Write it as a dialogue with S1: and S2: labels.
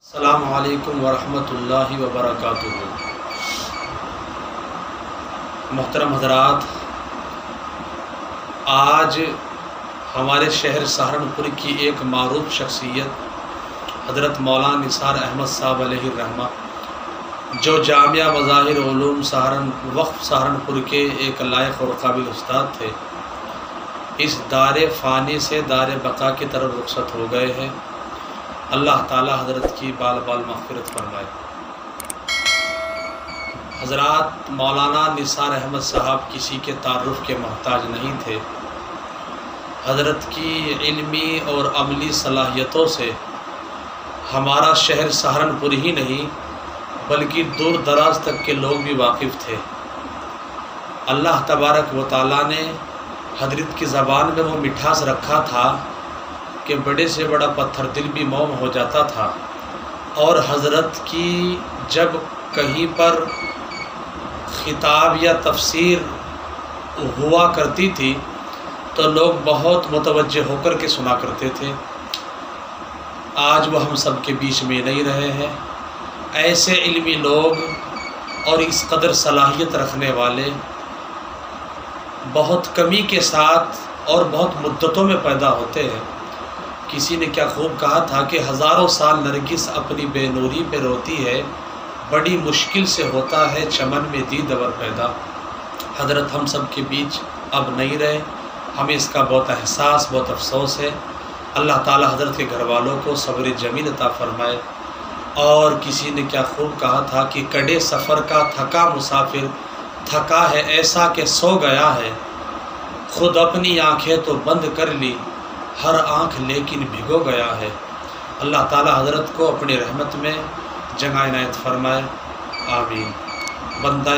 S1: السلام علیکم ورحمۃ اللہ وبرکاتہ۔ محترم حضرات، آج ہمارے شہر سہارنپور کی ایک معروف شخصیت حضرت مولانا نثار احمد صاحب علیہ الرحمہ، جو جامعہ مظاہر علوم وقف سہارنپور کے ایک لائق اور قابل استاد تھے، اس دار فانی سے دار بقا کی طرف رخصت ہو گئے ہیں۔ اللہ تعالی حضرت کی بال بال مغفرت فرمائے۔ حضرات، مولانا نثار احمد صاحب کسی کے تعارف کے محتاج نہیں تھے۔ حضرت کی علمی اور عملی صلاحیتوں سے ہمارا شہر سہارنپور ہی نہیں بلکہ دور دراز تک کے لوگ بھی واقف تھے۔ اللہ تبارک و تعالیٰ نے حضرت کی زبان میں وہ مٹھاس رکھا تھا کہ بڑے سے بڑا پتھر دل بھی موم ہو جاتا تھا، اور حضرت کی جب کہیں پر خطاب یا تفسیر ہوا کرتی تھی تو لوگ بہت متوجہ ہو کر کے سنا کرتے تھے۔ آج وہ ہم سب کے بیچ میں نہیں رہے ہیں۔ ایسے علمی لوگ اور اس قدر صلاحیت رکھنے والے بہت کمی کے ساتھ اور بہت مدتوں میں پیدا ہوتے ہیں۔ کسی نے کیا خوب کہا تھا کہ ہزاروں سال نرگس اپنی بے نوری پہ روتی ہے، بڑی مشکل سے ہوتا ہے چمن میں دید اور پیدا۔ حضرت ہم سب کے بیچ اب نہیں رہے، ہمیں اس کا بہت احساس، بہت افسوس ہے۔ اللہ تعالی حضرت کے گھر والوں کو صبر جمیل عطا فرمائے۔ اور کسی نے کیا خوب کہا تھا کہ کڑے سفر کا تھکا مسافر تھکا ہے ایسا کہ سو گیا ہے، خود اپنی آنکھیں تو بند کر لی، ہر آنکھ لیکن بھگو گیا ہے۔ اللہ تعالی حضرت کو اپنی رحمت میں جگہ عنایت فرمائے، آمین۔ بندہ